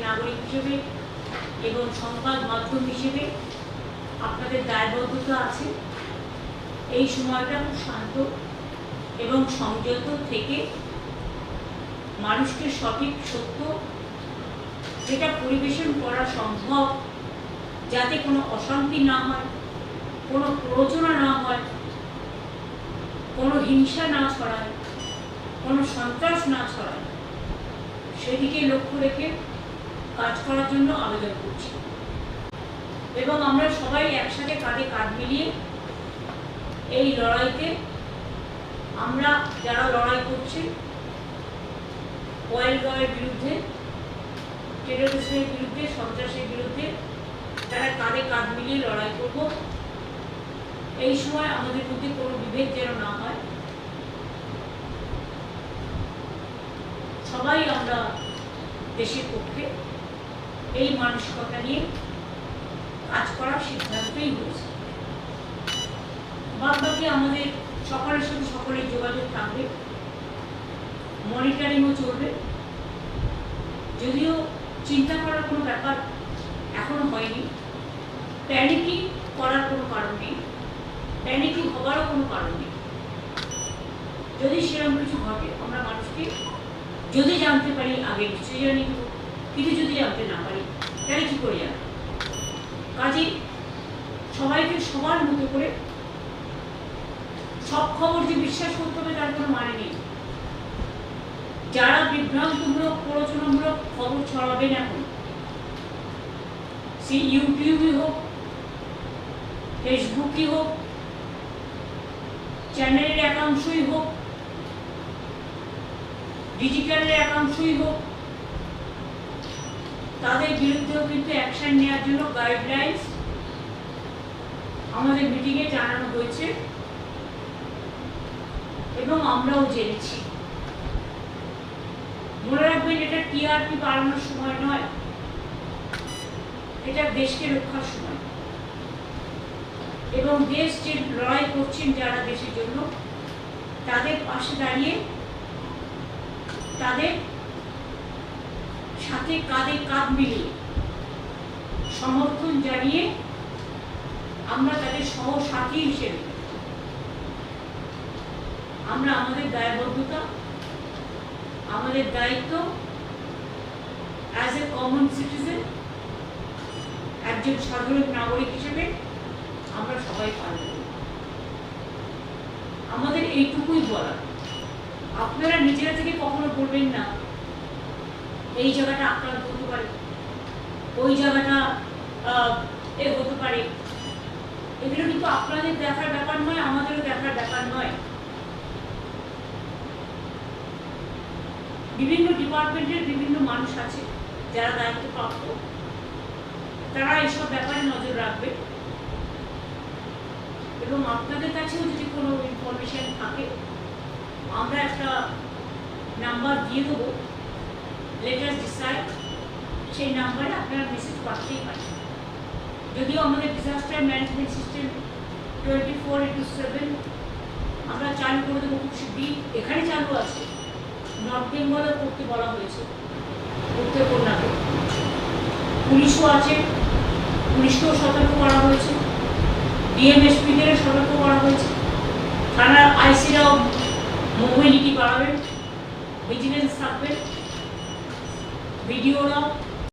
নাগরিক হিসেবে এবং সংবাদ মাধ্যম হিসেবে আপনাদের দায়বদ্ধতা আছে এই সময়টা খুব শান্ত এবং সংযত থেকে মানুষকে সঠিক সত্য যেটা পরিবেশন করা সম্ভব, যাতে কোনো অশান্তি না হয়, কোনো প্ররোচনা না হয়, কোনো হিংসা না ছড়ায়, কোনো সন্ত্রাস না ছড়ায়, সেদিকে লক্ষ্য রেখে কাজ করার জন্য আবেদন করছি। এবং আমরা সবাই একসাথে কাঁধে কাঁধ মিলিয়ে এই লড়াইতে আমরা যারা লড়াই করছি ওয়াইল্ডের বিরুদ্ধে, টেররিস্টের বিরুদ্ধে, সন্ত্রাসের বিরুদ্ধে, তারা কাঁধে কাঁধ মিলিয়ে লড়াই করব। এই সময় আমাদের মধ্যে কোনো বিভেদ যেন না হয়, সবাই আমরা দেশের পক্ষে এই মানসিকতা নিয়ে কাজ করার সিদ্ধান্তই হয়েছে। বাদবাকি আমাদের সকলের সাথে সকলের যোগাযোগ থাকবে, মনিটরিংও চলবে। যদিও চিন্তা করার কোনো ব্যাপার এখনো হয়নি, প্যানিকি করার কোনো কারণ নেই, প্যানিকি হওয়ারও কোনো কারণ নেই। যদি সেরকম কিছু ঘটে আমরা মানুষকে যদি জানতে পারি আগে নিশ্চয়ই জানি, কিন্তু যদি জানতে না পারি তাহলে কি করে জানা। কাজে সবাইকে সবার মতো করে সব খবর যে বিশ্বাস করতে হবে তার কোনো মানে নেই। যারা বিভ্রান্তমূলক প্ররোচনামূলক খবর ছড়াবেন এখন, সে ইউটিউবই হোক, ফেসবুকই হোক, চ্যানেলের একাংশই হোক, ডিজিটালের একাংশই হোক, তাদের বিরুদ্ধেও কিন্তু অ্যাকশন নেওয়ার জন্য গাইডলাইন্স আমাদের মিটিংয়ে জানানো হয়েছে এবং আমরাও জেনেছি। মনে রাখবেন, এটা টিআরপি বাড়ানোর সময় নয়, এটা দেশকে রক্ষার সময়। এবং দেশ যে লড়াই করছেন যারা দেশের জন্য, তাদের পাশে দাঁড়িয়ে তাদের সাথে কাঁধে কাঁধ মিলিয়ে সমর্থন জানিয়ে আমরা তাদের সহসাথী হিসেবে আমরা আমাদের দায়বদ্ধতা, আমাদের দায়িত্ব অ্যাজ এ কমন সিটিজেন, একজন সাধারণ নাগরিক হিসেবে আমরা সবাই পালন করি। আমাদের এইটুকুই বলা, আপনারা নিজেরা থেকে কখনো বলবেন না এই জায়গাটা আক্রান্ত হতে পারে, ওই জায়গাটা হতে পারে। এগুলো কিন্তু আপনাদের দেখার ব্যাপার নয়, আমাদেরও দেখার ব্যাপার নয়। বিভিন্ন ডিপার্টমেন্টের বিভিন্ন মানুষ আছে যারা দায়িত্বপ্রাপ্ত, তারা এসব ব্যাপারে নজর রাখবে। এবং আপনাদের কাছেও যদি কোনো ইনফরমেশন থাকে, আমরা একটা নাম্বার দিয়ে দেবো, লেটার ডিসাইড, সেই নাম্বারে আপনারা মেসেজ পাঠাতেই পারেন। যদিও আমাদের ডিজাস্টার ম্যানেজমেন্ট সিস্টেম 24/7 আমরা চালু করে দেবো খুব শীঘ্রই। এখানে চালু আছে, নর্থ বেঙ্গলও করতে বলা হয়েছে, উত্তরকন্যাকে। পুলিশও আছে, পুলিশকেও সতর্ক করা হয়েছে, ডিএমএসপিদেরও সতর্ক করা হয়েছে। থানার আইসিরাও মোবিলিটি বাড়াবেন, ভিজিলেন্স থাকবেন, ভিডিওরাও